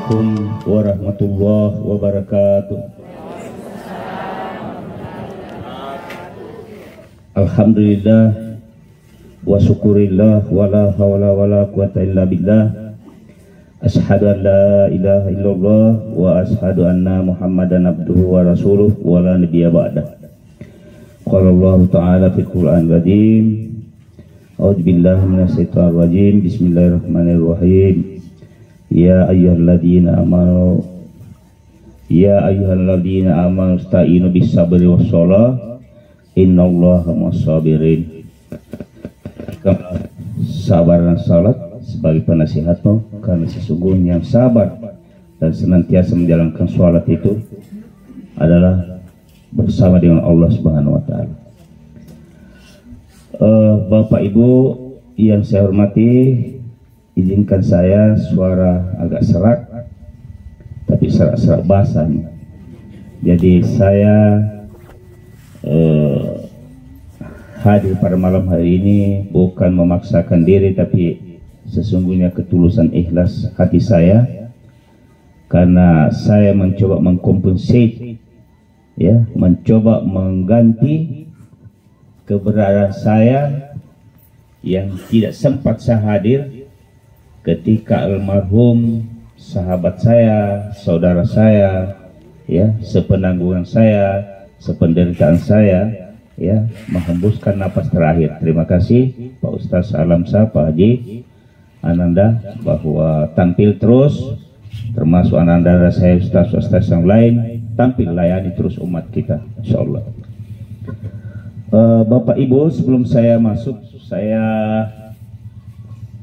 Assalamualaikum warahmatullahi wabarakatuh. Alhamdulillah wa syukurillah wa la hawla wa la quwata illa billah. Ashhadu an la ilaha illallah wa ashhadu anna Muhammadan abduhu wa rasuluh wa la nabiyya ba'dah. Qala Allah ta'ala fil Qur'an al-Karim. A'udzu billahi minasyaitonir rajim. Bismillahirrahmanirrahim. Ya ayyuhalladzina amanu ista'inu bis sabri was shalah innallaha ma'as-sabirin. Sabar dan salat sebagai penasihatmu, karena sesungguhnya yang sabar dan senantiasa menjalankan salat itu adalah bersama dengan Allah Subhanahu wa taala. Bapak Ibu yang saya hormati, izinkan saya suara agak serak, tapi serak-serak basah. Jadi saya hadir pada malam hari ini bukan memaksakan diri, tapi sesungguhnya ketulusan ikhlas hati saya, karena saya mencoba mengkompensate, ya, mencoba mengganti keberadaan saya yang tidak sempat saya hadir ketika almarhum sahabat saya, saudara saya, ya, sepenanggungan saya, sependeritaan saya, ya, menghembuskan napas terakhir. Terima kasih Pak Ustaz Alamsa, Pak Haji Ananda, bahwa tampil terus, termasuk Ananda dan saya, Ustaz-Ustaz yang lain, tampil layani terus umat kita, insyaallah. Bapak Ibu, sebelum saya masuk, saya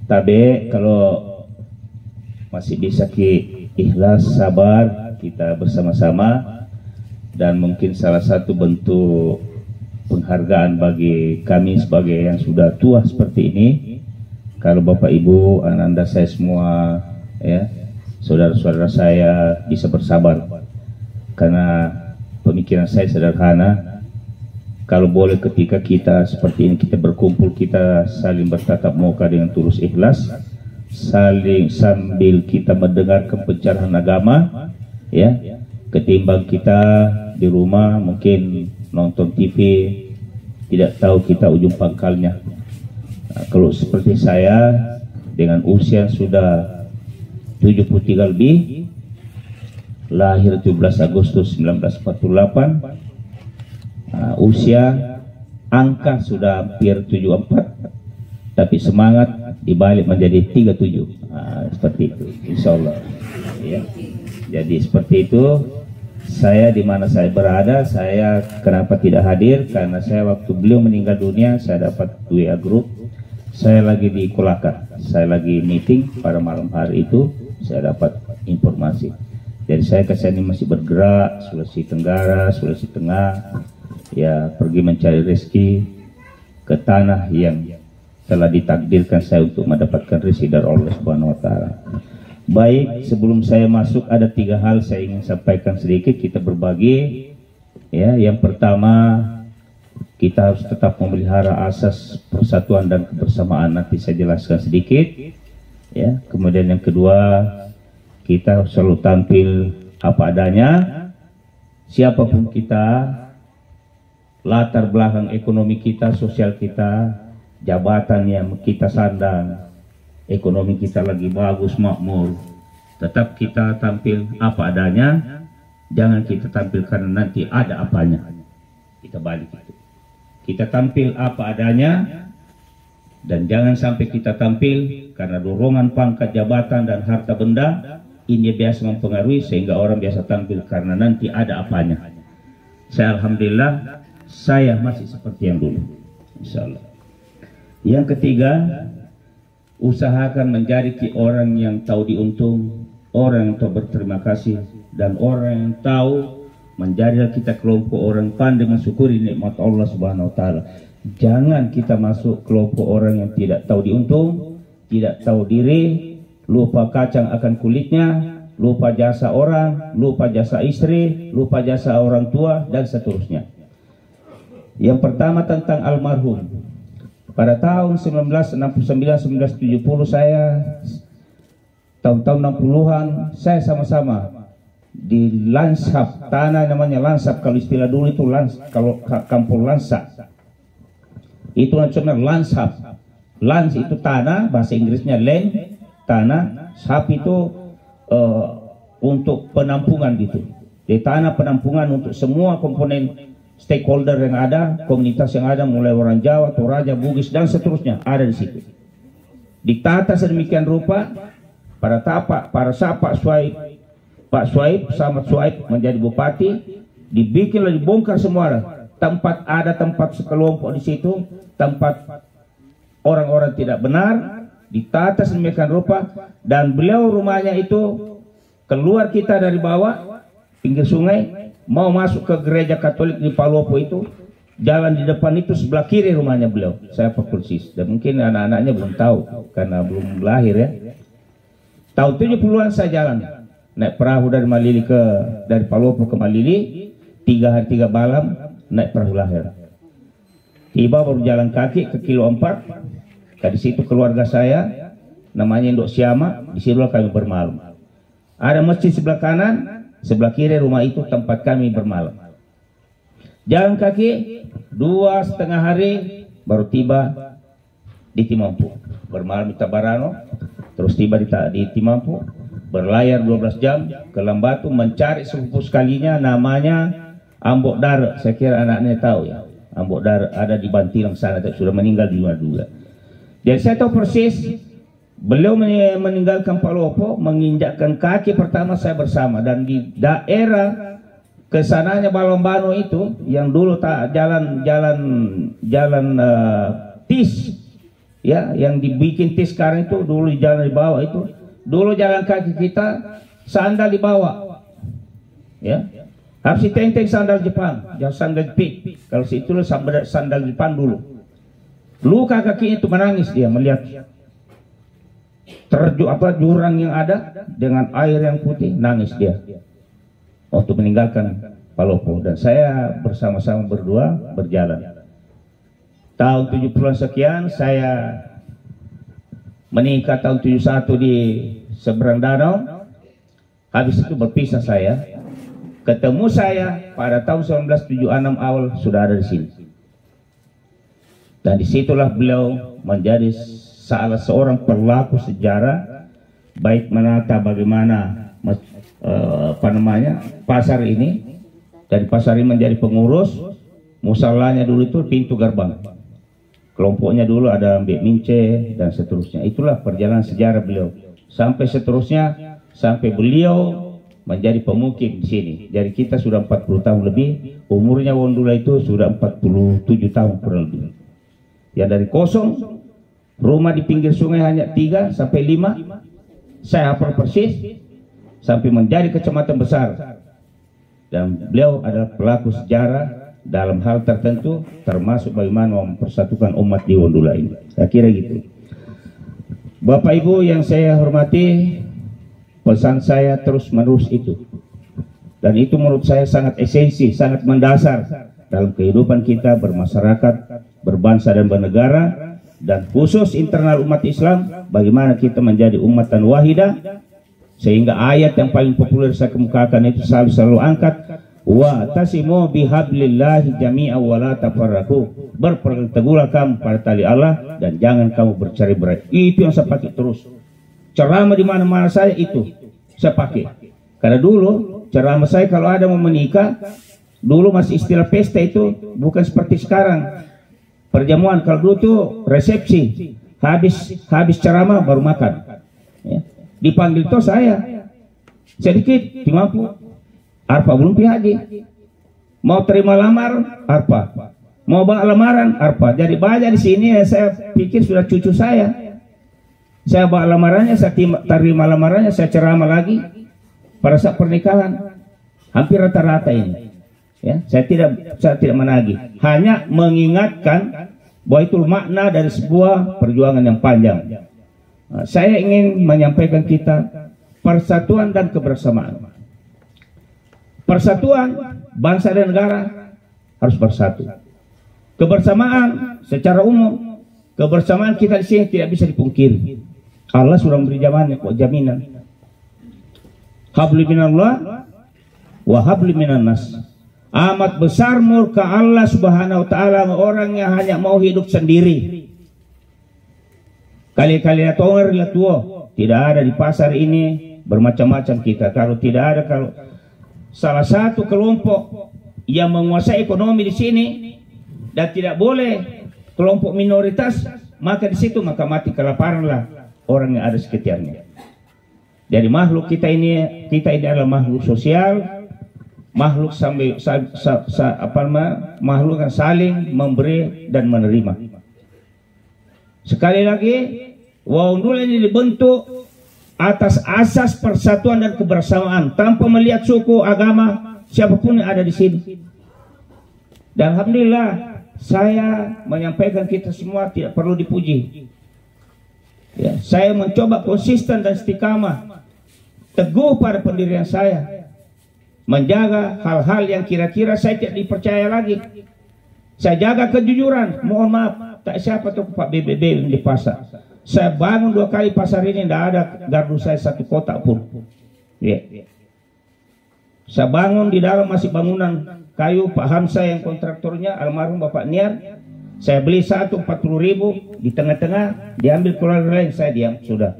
tabe kalau masih bisa ikhlas, sabar, kita bersama-sama, dan mungkin salah satu bentuk penghargaan bagi kami sebagai yang sudah tua seperti ini, kalau Bapak Ibu, Ananda saya semua, ya, saudara-saudara saya bisa bersabar, karena pemikiran saya sederhana. Kalau boleh ketika kita seperti ini, kita berkumpul, kita saling bertatap muka dengan tulus ikhlas, saling sambil kita mendengarkan pencerahan agama, ya, ketimbang kita di rumah mungkin nonton TV, tidak tahu kita ujung pangkalnya. Nah, kalau seperti saya dengan usia sudah 73 lebih, lahir 17 Agustus 1948, usia angka sudah hampir 74, tapi semangat dibalik menjadi 37. Seperti itu, insya Allah, ya. Jadi seperti itu. Saya di mana saya berada, saya kenapa tidak hadir? Karena saya waktu beliau meninggal dunia, saya dapat WA group, saya lagi di Kolaka, saya lagi meeting pada malam hari itu, saya dapat informasi. Jadi saya kesini masih bergerak, Sulawesi Tenggara, Sulawesi Tengah, ya, pergi mencari rezeki ke tanah yang telah ditakdirkan saya untuk mendapatkan rezeki dari Allah Subhanahu wa taala. Baik, sebelum saya masuk ada 3 hal saya ingin sampaikan sedikit, kita berbagi, ya. Yang pertama, kita harus tetap memelihara asas persatuan dan kebersamaan, nanti saya jelaskan sedikit, ya. Kemudian yang kedua, kita harus selalu tampil apa adanya, siapapun kita, latar belakang ekonomi kita, sosial kita, jabatan yang kita sandang, ekonomi kita lagi bagus, makmur, tetap kita tampil apa adanya. Jangan kita tampil karena nanti ada apanya. Kita balik itu. Kita tampil apa adanya, dan jangan sampai kita tampil karena dorongan pangkat, jabatan, dan harta benda. Ini biasa mempengaruhi sehingga orang biasa tampil karena nanti ada apanya. Saya alhamdulillah, saya masih seperti yang dulu, insyaallah. Yang ketiga, usahakan menjadi orang yang tahu diuntung, orang yang tahu berterima kasih, dan orang yang tahu menjadi kita kelompok orang pandai mensyukuri nikmat Allah Subhanahu wa taala. Jangan kita masuk kelompok orang yang tidak tahu diuntung, tidak tahu diri, lupa kacang akan kulitnya, lupa jasa orang, lupa jasa istri, lupa jasa orang tua, dan seterusnya. Yang pertama tentang almarhum. Pada tahun 1969-1970 saya tahun-tahun 60-an saya sama-sama di Lansap, tanah namanya Lansap, kalau istilah dulu itu kalau kampung Lansa itu namanya Lansap. Lans itu tanah, bahasa Inggrisnya land, tanah. Sap itu untuk penampungan gitu. Di tanah penampungan untuk semua komponen stakeholder yang ada, komunitas yang ada, mulai orang Jawa, Toraja, Bugis dan seterusnya ada di situ. Ditata sedemikian rupa pada saat Pak Suaib sama Suaib menjadi bupati, dibikinlah, dibongkar semua tempat sekelompok di situ, tempat orang-orang tidak benar, ditata sedemikian rupa, dan beliau rumahnya itu keluar kita dari bawah pinggir sungai mau masuk ke gereja Katolik di Palopo itu, jalan di depan itu sebelah kiri rumahnya beliau, saya persis, dan mungkin anak-anaknya belum tahu karena belum lahir ya. Tahun 70-an saya jalan naik perahu dari Palopo ke Malili, 3 hari 3 malam naik perahu lahir. Tiba baru jalan kaki ke kilo 4. Di situ keluarga saya namanya Indok Siama, di situ kami bermalam. Ada masjid sebelah kanan, sebelah kiri rumah itu tempat kami bermalam. Jalan kaki 2,5 hari baru tiba di Timampu. Bermalam di Tabarano, terus tiba di Timampu, berlayar 12 jam ke Lambatu mencari sepupu sekalinya namanya Ambok Dara. Saya kira anaknya tahu ya. Ambok Dara ada di Bantilang sana, sudah meninggal di luar juga. Jadi saya tahu persis beliau meninggalkan Palopo, menginjakkan kaki pertama saya bersama, dan di daerah kesananya Balombano itu yang dulu jalan TIS ya, yang dibikin TIS sekarang itu dulu di jalan di bawah itu, dulu jalan kaki kita sandal di bawah ya, harus ditenteng sandal Jepang, jangan sandal Jepit. Kalau situ sandal Jepang dulu. Luka kakinya itu menangis dia melihat jurang yang ada dengan air yang putih, nangis dia untuk meninggalkan Palopo, dan saya bersama-sama berdua berjalan. Tahun 70-an sekian saya menikah, tahun 71 di seberang danau. Habis itu berpisah saya. Ketemu saya pada tahun 1976 awal sudah ada di sini. Dan disitulah beliau menjadi salah seorang pelaku sejarah, baik menata bagaimana pasar ini, dari pasar ini menjadi pengurus. Musallanya dulu itu pintu gerbang, kelompoknya dulu ada Mbak Mince dan seterusnya. Itulah perjalanan sejarah beliau sampai seterusnya, sampai beliau menjadi pemukim di sini. Jadi kita sudah 40 tahun lebih, umurnya Wondula itu sudah 47 tahun kurang lebih. Ya, dari kosong rumah di pinggir sungai hanya 3 sampai 5, saya hafal persis, sampai menjadi kecamatan besar. Dan beliau adalah pelaku sejarah dalam hal tertentu, termasuk bagaimana mempersatukan umat di Wondula ini. Saya kira gitu. Bapak Ibu yang saya hormati, pesan saya terus menerus itu, dan itu menurut saya sangat esensi, sangat mendasar dalam kehidupan kita bermasyarakat, berbangsa dan bernegara, dan khusus internal umat Islam, bagaimana kita menjadi ummatan wahidah, sehingga ayat yang paling populer saya kemukakan itu selalu angkat, wa tasimu bihablillahi jami'a wa la tafarraqu, berpegang teguhlah kamu pada tali Allah dan jangan kamu bercerai-berai. Itu yang saya pakai terus. Ceramah di mana-mana saya itu saya pakai. Karena dulu ceramah saya kalau ada mau menikah, dulu masih istilah pesta itu bukan seperti sekarang. Perjamuan, kalau dulu tuh resepsi, habis ceramah baru makan. Ya. Dipanggil tuh saya sedikit dimampu, arpa belum haji, mau terima lamar arpa, mau bawa lamaran arpa. Jadi banyak di sini ya, saya pikir sudah cucu saya. Saya bawa lamarannya, saya terima lamarannya, saya ceramah lagi pada saat pernikahan. Hampir rata-rata ini. Ya, saya tidak menagih, hanya mengingatkan bahwa itu makna dari sebuah perjuangan yang panjang. Nah, saya ingin menyampaikan kita persatuan dan kebersamaan. Persatuan bangsa dan negara harus bersatu. Kebersamaan secara umum, kebersamaan kita di sini tidak bisa dipungkiri. Allah sudah memberi jaminan habli minallah wa habli minan nas. Amat besar murka Allah Subhanahu wa taala orang yang hanya mau hidup sendiri. Kali-kali tonger la tuo, tidak ada di pasar ini bermacam-macam kita. Kalau tidak ada, kalau salah satu kelompok yang menguasai ekonomi di sini dan tidak boleh kelompok minoritas, maka di situ maka mati kelaparanlah orang yang ada sekitarnya. Jadi makhluk kita ini adalah makhluk sosial. Makhluk makhluk yang saling memberi dan menerima. Sekali lagi, Waundul ini dibentuk atas asas persatuan dan kebersamaan tanpa melihat suku, agama, siapapun yang ada di sini. Dan alhamdulillah, saya menyampaikan kita semua tidak perlu dipuji. Ya, saya mencoba konsisten dan istiqamah, teguh pada pendirian saya. Menjaga hal-hal yang kira-kira saya tidak dipercaya lagi. Saya jaga kejujuran. Mohon maaf, tak siapa tuh Pak BBB di pasar. Saya bangun 2 kali pasar ini, tidak ada gardu saya 1 kotak pun. Yeah. Saya bangun di dalam masih bangunan kayu Pak Hamsa yang kontraktornya almarhum Bapak Niar. Saya beli 1 40.000 di tengah-tengah, diambil keluarga lain, saya diam sudah.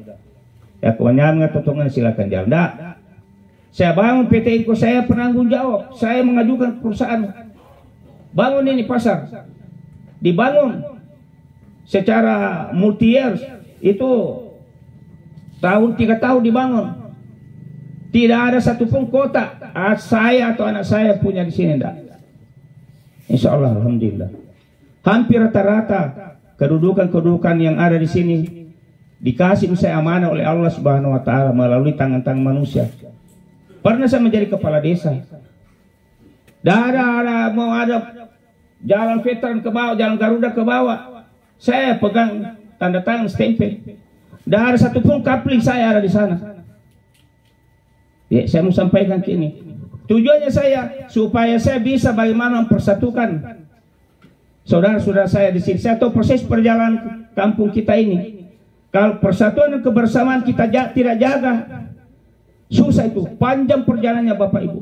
Ya kebanyakan totongan silakan jalan. Nah, saya bangun PT Inko, saya penanggung jawab. Saya mengajukan perusahaan bangun ini pasar. Dibangun secara multi years, itu tahun 3 tahun dibangun. Tidak ada satupun kota saya atau anak saya punya di sini, enggak. Insya Allah, alhamdulillah. Hampir rata-rata kedudukan-kedudukan yang ada di sini dikasih saya amanah oleh Allah Subhanahu wa taala melalui tangan-tangan manusia. Pernah saya menjadi kepala desa. Mau ada jalan veteran ke bawah, jalan Garuda ke bawah, saya pegang tanda tangan stempel. Tidak ada satupun kapling saya ada di sana. Ya, saya mau sampaikan ke ini. Tujuannya saya supaya saya bisa bagaimana mempersatukan saudara-saudara saya di sini. Saya tahu proses perjalanan kampung kita ini. Kalau persatuan dan kebersamaan kita tidak jaga, susah itu, panjang perjalanannya Bapak Ibu.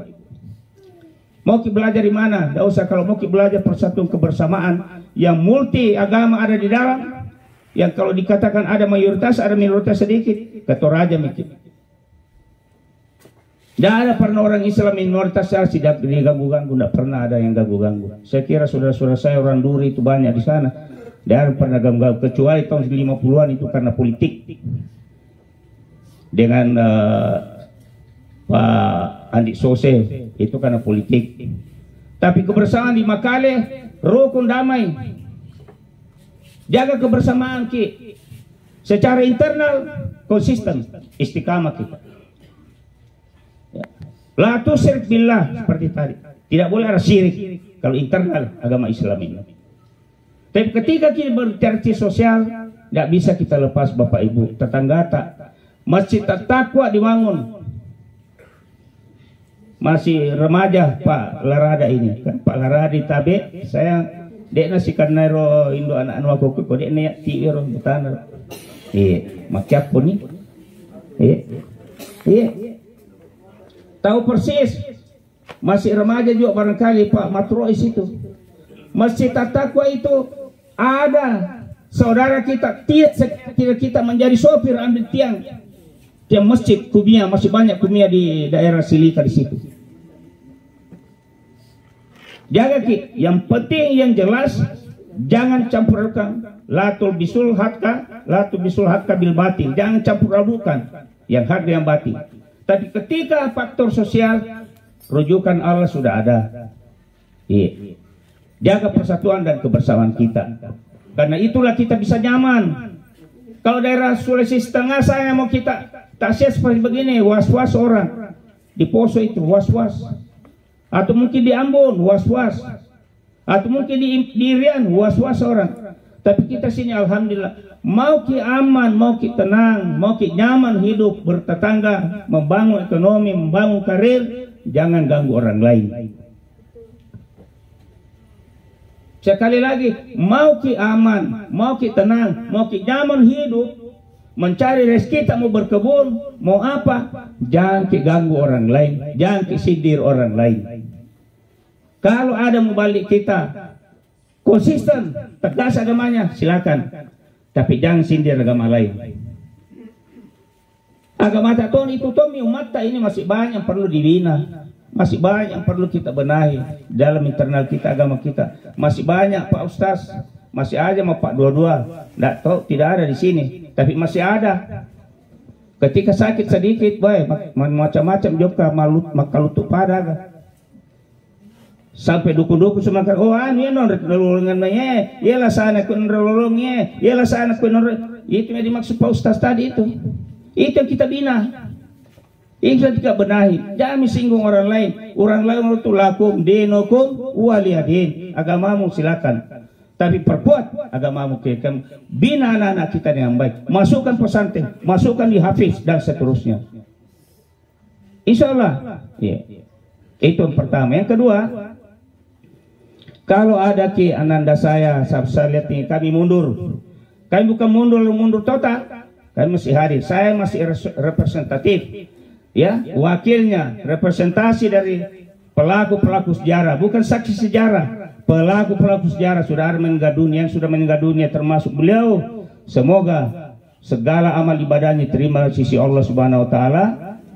Mau belajar di mana? Tidak usah. Kalau mau belajar persatuan kebersamaan yang multi agama ada di dalam, yang kalau dikatakan ada mayoritas, ada minoritas sedikit, kata raja mikir. Tidak ada pernah orang Islam minoritas tidak diganggu-ganggu, tidak pernah ada yang ganggu-ganggu. Saya kira saudara-saudara saya orang Duri itu banyak di sana, tidak pernah ganggu-ganggu, kecuali tahun 50-an itu karena politik. Dengan Pak Andi Sose itu karena politik. Tapi kebersamaan di Makale rukun damai. Jaga kebersamaan ki. Secara internal konsisten istiqamah kita. Ya. La tusyrik billah seperti tadi. Tidak boleh ada syirik kalau internal agama Islam ini. Tapi ketika kita berinteraksi sosial, tidak bisa kita lepas Bapak Ibu. Tetangga tak. Masjid takwa dibangun. Masih remaja Pak Larada ini kan, Pak Larada tabe saya dek nasi karnero indo anak anu aku kok dek ne tiiro butan makyap pun ni tahu persis masih remaja juga barangkali Pak Matrois itu. Masjid takwa itu ada saudara kita tidak kita menjadi sopir ambil tiang masjid Kumia, masih banyak Kumia di daerah Silika di situ. Jaga ki, yang penting yang jelas jangan campurkan latul bisul hatka bil batil. Jangan campur adukan yang hak yang batil. Tapi ketika faktor sosial rujukan Allah sudah ada. Iya. Jaga persatuan dan kebersamaan kita. Karena itulah kita bisa nyaman. Kalau daerah Sulawesi Tengah saya mau kita tasya seperti begini, was-was orang di Poso itu was-was, atau mungkin di Ambon was-was, atau mungkin di Irian was-was orang. Tapi kita sini alhamdulillah mau ki aman, mau ki tenang, mau ki nyaman hidup bertetangga, membangun ekonomi, membangun karir, jangan ganggu orang lain. Sekali lagi, mau ki aman, mau ki tenang, mau ki nyaman hidup, mencari rezeki, tak mau berkebun, mau apa, jangan ganggu orang lain, jangan sindir orang lain. Kalau ada mau balik kita konsisten, tegas agamanya, silakan, tapi jangan sindir agama lain. Agama tahun itu Tommy umat ini masih banyak perlu dibina, masih banyak yang perlu kita benahi dalam internal kita, agama kita. Masih banyak Pak Ustaz, masih aja mau Pak dua-dua, tidak ada di sini, tapi masih ada. Ketika sakit sedikit, baik macam-macam juga makalutu pada. Sampai dukun-dukun semakan, oh anu ya non relolongannya, ialah sana kun relolongnya, ialah sana kun itu yang dimaksud Pak Ustaz tadi itu. Itu yang kita bina, itu yang kita benahi. Jangan singgung orang lain. Orang lain itu lakum dinukum waliyadin, agamamu silakan, tapi perbuat agamamu kita. Bina anak-anak kita dengan baik, masukkan pesantren, masukkan di hafiz dan seterusnya. Insya Allah. Ya. Itu yang pertama. Yang kedua, kalau ada Ki Ananda saya lihat nih, kami mundur. Kami bukan mundur total. Kami masih hadir. Saya masih representatif, ya, wakilnya, representasi dari pelaku-pelaku sejarah, bukan saksi sejarah. Pelaku-pelaku sejarah sudah meninggal dunia, yang sudah meninggal dunia termasuk beliau. Semoga segala amal ibadahnya terima di sisi Allah Subhanahu Wa Taala,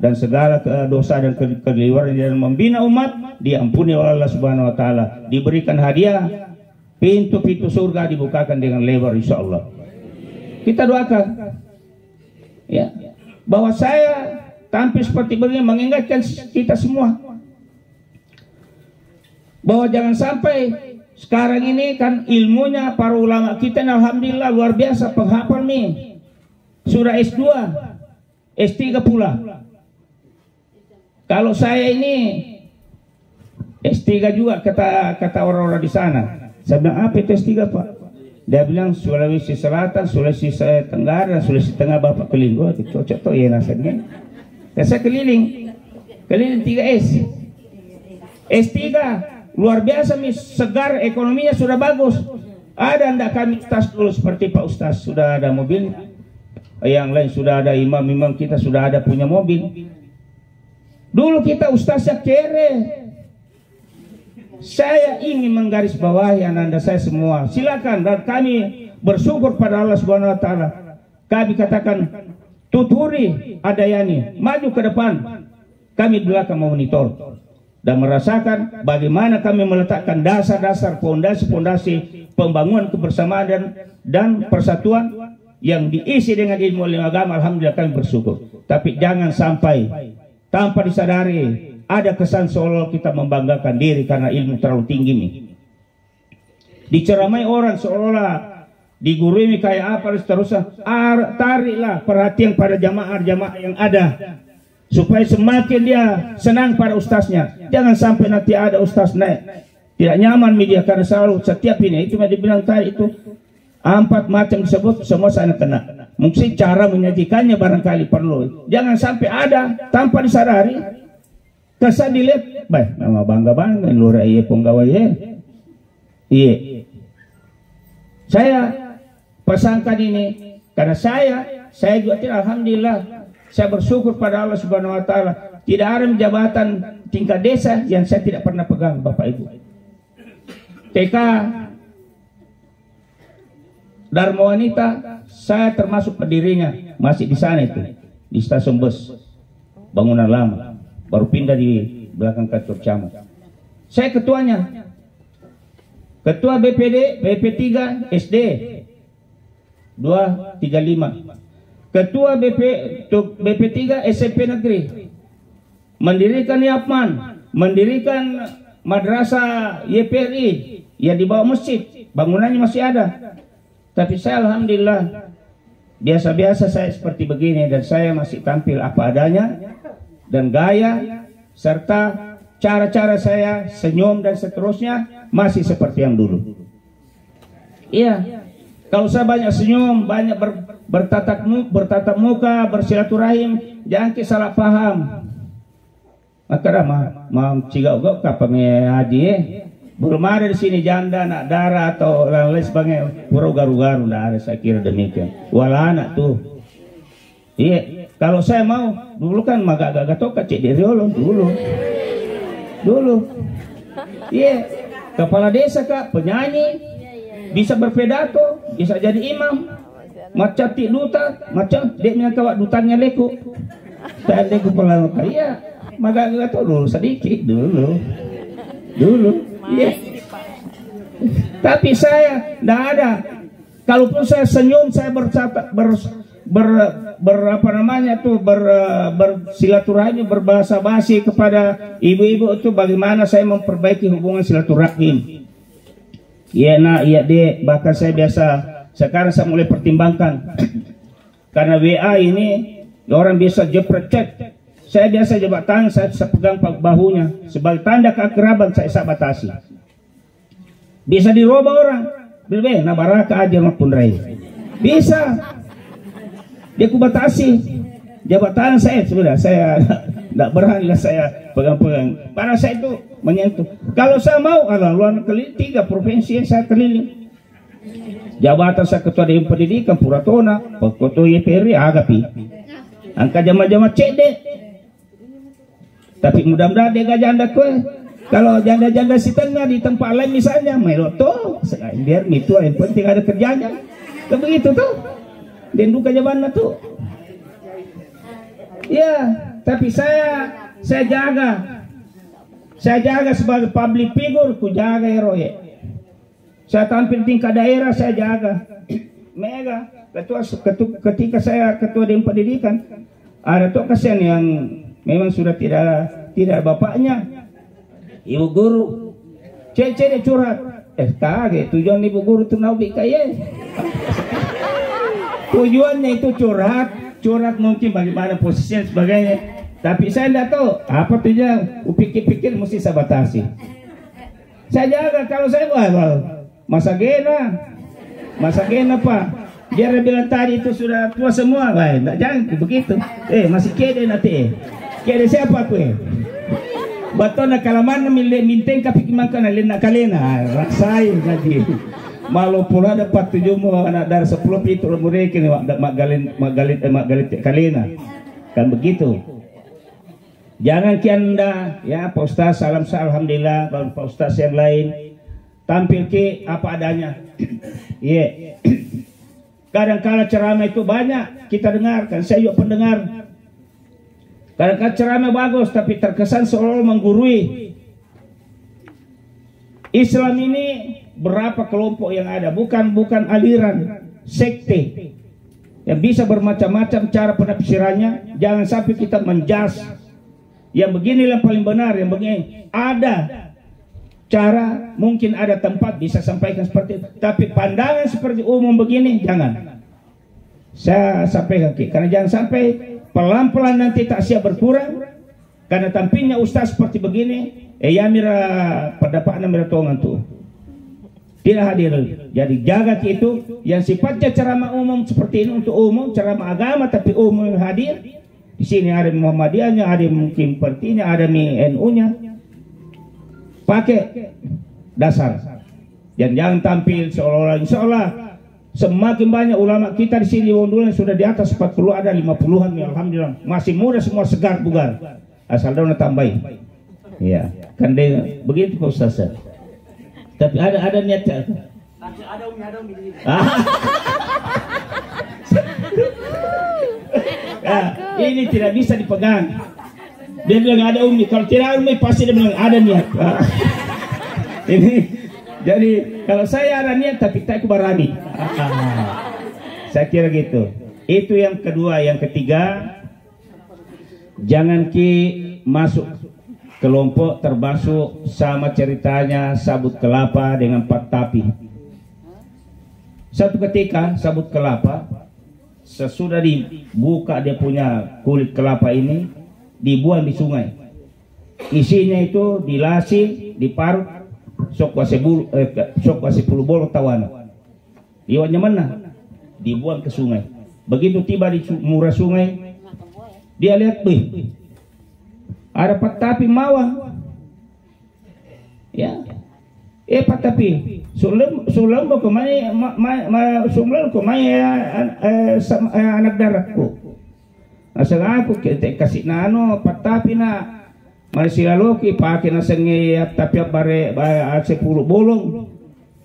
dan segala dosa dan keliruan dalam membina umat diampuni oleh Allah Subhanahu Wa Taala. Diberikan hadiah, pintu-pintu surga dibukakan dengan lebar insya Allah. Kita doakan, ya, bahwa saya tampil seperti begini mengingatkan kita semua bahwa jangan sampai sekarang ini kan ilmunya para ulama kita alhamdulillah luar biasa, penghafal nih sudah S2, S3 pula. Kalau saya ini S3 juga, kata orang-orang di sana. Saya bilang, apa itu S3 Pak? Dia bilang Sulawesi Selatan, Sulawesi Tenggara, Sulawesi Tengah Bapak keliling. Oh, itu cocok tuh ya nasibnya. Dan saya keliling 3S. S3 luar biasa, segar, ekonominya sudah bagus. Ada ndak kami tas dulu seperti Pak Ustaz, sudah ada mobil. Yang lain sudah ada, imam-imam kita sudah ada punya mobil. Dulu kita ustaznya kere. Saya ingin menggarisbawahi anak-anak saya semua, silakan, dan kami bersyukur pada Allah Subhanahu Wa Taala. Kami katakan tuturi adayani, maju ke depan, kami belakang memonitor dan merasakan bagaimana kami meletakkan dasar-dasar, fondasi-fondasi pembangunan kebersamaan dan persatuan yang diisi dengan ilmu agama. Alhamdulillah kami bersyukur. Tapi jangan sampai tanpa disadari ada kesan seolah kita membanggakan diri karena ilmu terlalu tinggi nih. Diceramai orang seolah digurui kayak apa seterusnya. Tariklah perhatian pada jamaah-jamaah yang ada supaya semakin dia senang pada ustaznya. Jangan sampai nanti ada ustaz naik tidak nyaman media karena selalu setiap ini itu dibilang tadi itu 4 macam disebut, semua sana kena. Mungkin cara menyajikannya barangkali perlu. Jangan sampai ada tanpa disadari. Kesan dilihat, baik, nama bangga lura iya penggawa iya. Saya pesankan ini karena saya juga tidak, alhamdulillah, saya bersyukur pada Allah Subhanahu Wa Taala. Tidak ada jabatan tingkat desa yang saya tidak pernah pegang, Bapak Ibu. TK Dharma Wanita, saya termasuk pendirinya, masih di sana itu, di stasiun bus, bangunan lama, baru pindah di belakang kantor camat. Saya ketuanya, ketua BPD, BP3 SD 235, ketua BP3 SMP Negeri, mendirikan Yapman, mendirikan Madrasah YPRI yang di bawah masjid, bangunannya masih ada. Tapi saya alhamdulillah biasa-biasa saya seperti begini, dan saya masih tampil apa adanya, dan gaya serta cara-cara saya senyum dan seterusnya masih seperti yang dulu. Iya, kalau saya banyak senyum, banyak bertatap muka, bersilaturahim, jangan salah paham. Maka mau cigau kapan haji belum ada di sini janda, anak darah atau lain-lain sebagainya, pura garu-garu, tidak ada, saya kira demikian. Walau anak tuh Iya, kalau saya mau dulu kan agak-agak toka cek dari dulu. Iya, kepala desa kak, penyanyi, bisa berpedato, bisa jadi imam, macam ti duta, macam dia punya kawat dutanya leku, saya leku pelawak, iya, agak-agak toka dulu sedikit dulu. Iya. Tapi saya tidak ada. Kalaupun saya senyum, saya bersilaturahmi, berbahasa basi kepada ibu-ibu itu bagaimana saya memperbaiki hubungan silaturahim. Iya nak, iya dek. Bahkan saya biasa sekarang saya mulai pertimbangkan karena WA ini orang bisa jepret chat. Saya biasa jabat tangan, saya pegang bahunya sebagai tanda keakraban saya batasi. Bisa dirubah orang. Bebe, nabaraka aja maupun rai. Bisa. Dia kubatasi. Jabatan saya sudah, saya tidak berani lah saya pegang-pegang. Karena saya itu menyentuh. Kalau saya mau, luar keliling 3 provinsi yang saya keliling. Jabatan saya ketua Dewan Pendidikan, Puratona, ketua YPRI, Agapi. Angka jama-jama cek deh. Tapi mudah-mudahan dia gak janda kue. Kalau janda-janda sitanya di tempat lain misalnya meloto, biar itu yang penting ada kerjanya. Kan begitu tuh. Dan duka jawabannya tuh. Ya, tapi saya jaga. Saya jaga sebagai public figure, ku jaga ya. Saya tampil tingkat daerah, saya jaga. Mega, ketika saya ketua Dewan Pendidikan, ada tuh kasihan yang memang sudah tidak bapaknya. Ibu guru cek curhat kaget tujuan ibu guru itu nabi kaya tujuannya itu curhat mungkin bagaimana posisinya sebagainya, tapi saya tidak tahu apa tujuan. Pikir-pikir mesti saya batasi, saya jaga. Kalau saya masa gena pak dia bilang tadi itu sudah tua semua, jangan begitu. Masih kede nanti kede siapa aku baton na kalaman na minteng kapikimang ka na kalena raksay lagi malo pula dapat tujuh mo anak dari 10 itu mereka magalit kalena kan begitu. Jangan kianda ya Pak Ustaz, salam alhamdulillah. Pak Ustaz yang lain tampil ke apa adanya. Iya. Kadang-kala ceramah itu banyak kita dengarkan, saya juga pendengar. Kadang-kadang ceramah bagus tapi terkesan seolah menggurui. Islam ini berapa kelompok yang ada, bukan aliran sekte yang bisa bermacam-macam cara penafsirannya. Jangan sampai kita menjas yang beginilah paling benar, yang begini ada cara, mungkin ada tempat bisa sampaikan seperti itu, tapi pandangan seperti umum begini jangan. Saya sampaikan karena jangan sampai pelan-pelan nanti tak siap berkurang karena tampilnya ustaz seperti begini. Ya mira pendapatnya mira tongan tuh tidak hadir. Jadi jaga itu yang sifatnya ceramah umum seperti ini untuk umum, ceramah agama tapi umum hadir. Di sini ada Muhammadiyahnya, ada mungkin partinya, ada NU-nya. Pakai dasar. Dan jangan tampil seolah-olah semakin banyak ulama kita di sini Wondolan sudah di atas 40, ada 50-an ya, alhamdulillah. Masih muda semua, segar bugar. Asal daun tambahin. Iya, kan dia begitu Pak Ustaz. Tapi ada niatnya. Ada umi. Ini tidak bisa dipegang. Dia bilang ada umi. Kalau tidak umi pasti dia bilang ada niat. Ini jadi kalau saya ada niat tapi tak berani. Saya kira gitu. Itu yang kedua. Yang ketiga, jangan masuk kelompok terbasuh sama ceritanya sabut kelapa dengan Pak Tapi. Satu ketika sabut kelapa sesudah dibuka dia punya kulit kelapa ini dibuang di sungai. Isinya itu dilasi, diparut. Sok wasi puluh bolok tawana. Iwannya mana? Dibuang ke sungai. Begitu tiba di murah sungai, dia lihat, ada Pak Tapi mawa. Ya. Pak Tapi, sulam ko may anak daratku. Asa aku kita kasih nano patapi na masigaloki pakai nasengi tapi bare 10 bolong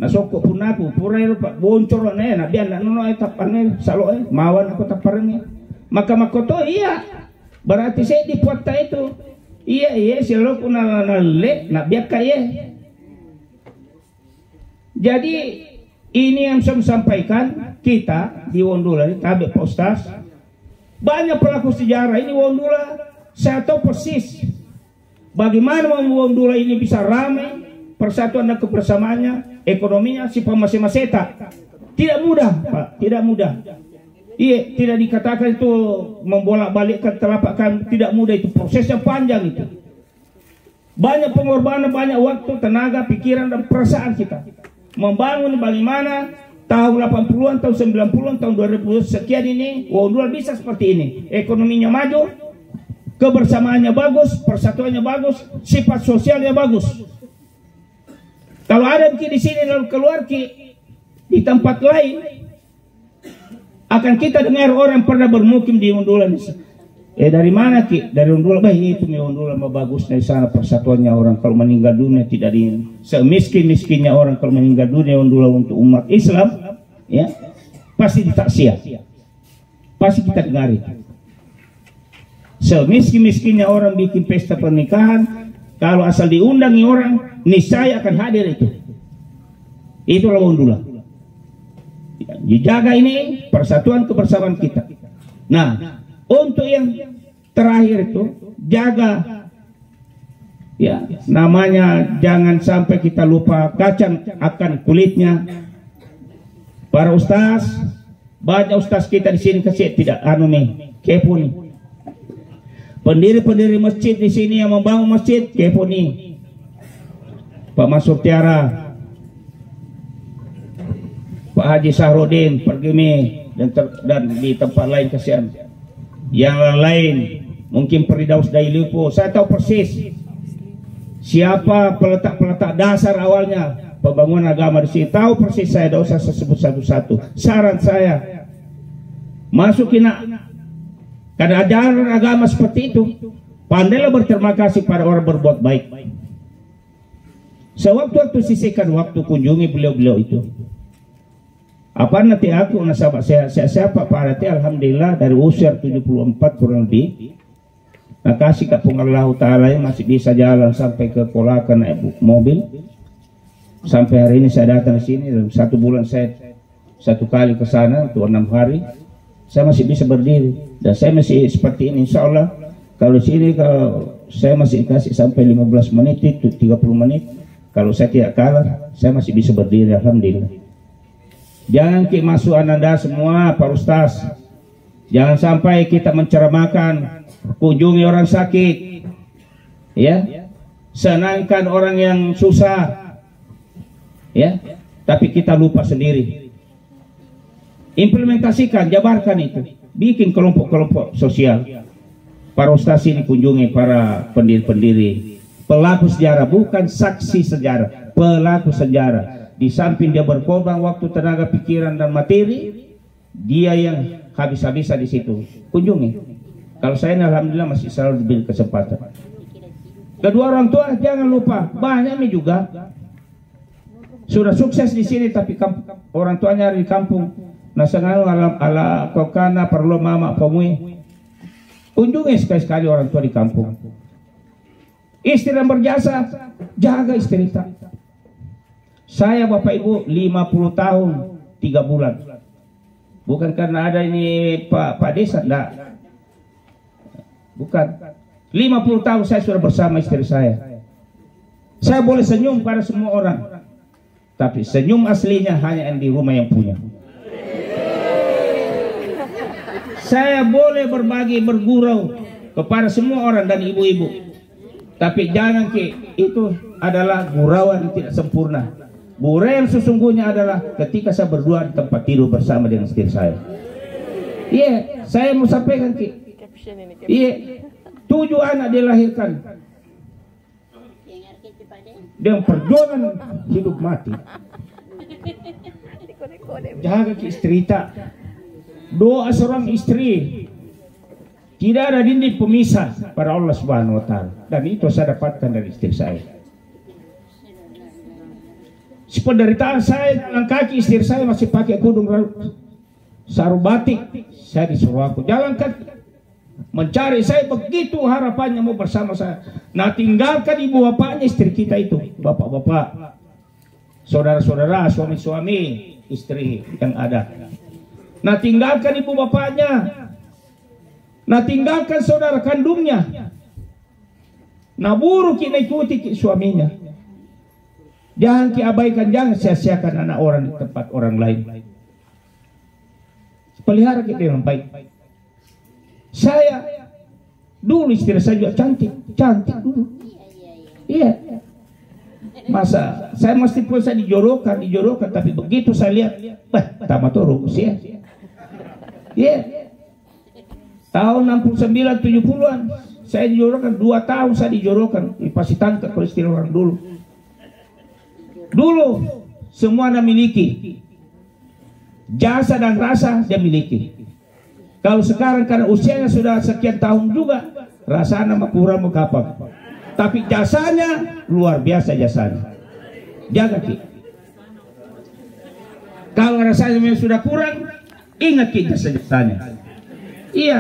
nasoko pun aku purai pak boncor na biar nano tapane salo mawan aku taparnya maka makoto iya berarti saya dipuata itu iya silo kuna le na biar kaya. Jadi ini yang saya sampaikan kita di Wondula ini tabe postas banyak pelaku sejarah ini Wondula saya tahu persis bagaimana Wondula ini bisa ramai persatuan dan kebersamaannya ekonominya si maseta tidak mudah Pak tidak mudah iya tidak dikatakan itu membolak-balikkan telapak kami tidak mudah itu prosesnya panjang itu banyak pengorbanan banyak waktu tenaga pikiran dan perasaan kita membangun bagaimana tahun 80-an, tahun 90-an, tahun 2000 sekian ini Wondula bisa seperti ini ekonominya maju kebersamaannya bagus persatuannya bagus sifat sosialnya bagus. Kalau ada di sini lalu keluar di tempat lain akan kita dengar orang pernah bermukim di Wondula dari mana Ki? Dari Wondula. Baik itu Wondula bagusnya di sana persatuannya orang kalau meninggal dunia tidak di semiskin-miskinnya orang kalau meninggal dunia Wondula untuk umat Islam ya pasti ditaksiah. Pasti kita dengar itu. Semiskin-miskinnya orang bikin pesta pernikahan kalau asal diundangi orang niscaya akan hadir itu. Itulah Wondula. Dijaga ini persatuan kebersamaan kita. Nah, untuk yang terakhir itu jaga ya namanya jangan sampai kita lupa kacang akan kulitnya. Para ustaz banyak ustaz kita di sini kasih tidak kepo nih. Pendiri-pendiri masjid di sini yang membangun masjid kepo nih. Pak Masur Tiara, Pak Haji Sahrudin pergi nih dan di tempat lain kasihan. Yang lain mungkin Firdaus Dailipo saya tahu persis siapa peletak dasar awalnya pembangunan agama di sini tahu persis saya tidak usah sebut satu-satu. Saran saya masukin karena ajaran agama seperti itu pandailah berterima kasih pada orang berbuat baik. Sewaktu-waktu sisihkan waktu kunjungi beliau-beliau itu. Apa nanti aku nasabah siapa Pak Arati alhamdulillah dari usia 74 kurang lebih. Nah kasih ke Allah Ta'ala masih bisa jalan sampai ke Polakan naik mobil. Sampai hari ini saya datang ke sini 1 bulan saya 1 kali ke sana untuk 6 hari. Saya masih bisa berdiri dan saya masih seperti ini insya Allah. Kalau sini kalau saya masih kasih sampai 15 menit itu 30 menit. Kalau saya tidak kalah saya masih bisa berdiri alhamdulillah. Jangan masuk ananda semua Pak Ustaz. Jangan sampai kita menceramakan kunjungi orang sakit ya. Senangkan orang yang susah ya. Tapi kita lupa sendiri. Implementasikan, jabarkan itu. Bikin kelompok-kelompok sosial. Para ustaz ini kunjungi para pendiri-pendiri pelaku sejarah, bukan saksi sejarah, pelaku sejarah. Di samping dia berkorban waktu, tenaga, pikiran dan materi, dia yang habis-habisan di situ. Kunjungi. Kalau saya alhamdulillah masih selalu diberi kesempatan. Kedua orang tua jangan lupa, banyak nih juga sudah sukses di sini tapi orang tuanya di kampung. Nasangan ala kokana perlu mama pemui. Kunjungi sekali-sekali orang tua di kampung. Istri yang berjasa, jaga istri kita. Saya Bapak Ibu 50 tahun 3 bulan. Bukan karena ada ini Pak Desa, enggak. Bukan. 50 tahun saya sudah bersama istri saya. Saya boleh senyum pada semua orang. Tapi senyum aslinya hanya yang di rumah yang punya. Saya boleh berbagi, bergurau kepada semua orang dan ibu-ibu. Tapi jangan itu adalah gurauan yang tidak sempurna. Gurau yang sesungguhnya adalah ketika saya berdua di tempat tidur bersama dengan istri saya. Iya, saya mau sampaikan iya, 7 anak dilahirkan dengan perjuangan hidup mati. Jaga istri tak. Doa seorang istri Tidak ada dinding pemisah pada Allah Subhanahu wa taala. Dan itu saya dapatkan dari istri saya. Penderitaan saya jalan kaki, istri saya masih pakai kudung sarung batik. Saya disuruh aku jalan kaki mencari, saya begitu harapannya mau bersama saya. Nah, tinggalkan ibu bapaknya istri kita itu, bapak-bapak, saudara-saudara, suami-suami istri yang ada. Nah, tinggalkan ibu bapaknya. Nah, tinggalkan saudara kandungnya. Nah, buruk kita ikuti suaminya. Jangan diabaikan, jangan sia-siakan anak orang di tempat orang lain. Pelihara kita dengan baik. Saya dulu istri saya juga cantik dulu. Iya. Masa saya mesti pun saya dijodohkan, tapi begitu saya lihat, tamat usia. Iya. Tahun 69 70-an saya dijodohkan, 2 tahun saya dijodohkan, pasti tangkap kalau istri orang dulu. Dulu semua dia miliki, jasa dan rasa dia miliki. Kalau sekarang karena usianya sudah sekian tahun juga, rasanya mah kurang mengapa. Tapi jasanya luar biasa jasanya. Jaga Ki. Kalau rasanya memang sudah kurang, ingat Ki jasa-jasanya. Iya.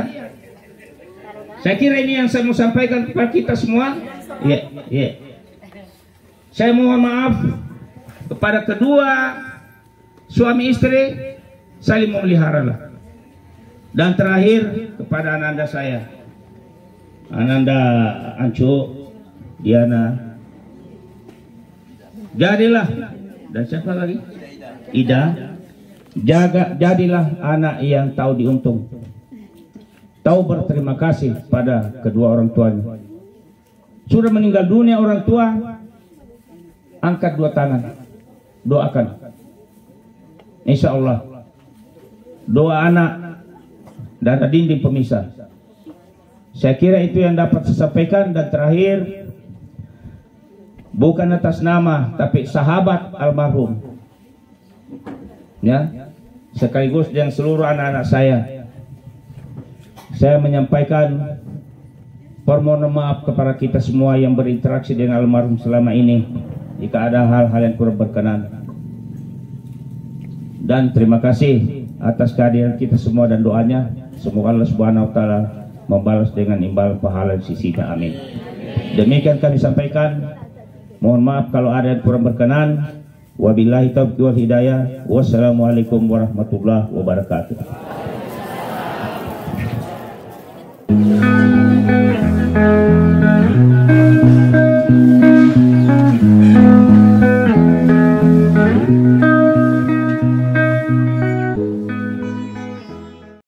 Saya kira ini yang saya mau sampaikan kepada kita semua. Iya. Saya mohon maaf kepada kedua suami istri, saling memeliharalah. Dan terakhir kepada ananda saya, Ananda Ancu, Diana, jadilah, dan siapa lagi? Ida. Jadilah anak yang tahu diuntung, tahu berterima kasih pada kedua orang tuanya. Sudah meninggal dunia orang tua, angkat 2 tangan, doakan. Insya Allah doa anak dan ada dinding pemisah. Saya kira itu yang dapat saya sampaikan. Dan terakhir, bukan atas nama tapi sahabat almarhum, ya, sekaligus dengan seluruh anak-anak saya menyampaikan permohonan maaf kepada kita semua yang berinteraksi dengan almarhum selama ini jika ada hal-hal yang kurang berkenan. Dan terima kasih atas kehadiran kita semua dan doanya. Semoga Allah Subhanahu wa taala membalas dengan imbal pahala di sisinya. Amin. Demikian kami sampaikan. Mohon maaf kalau ada yang kurang berkenan. Wabillahi taufiq wal hidayah. Wassalamualaikum warahmatullahi wabarakatuh.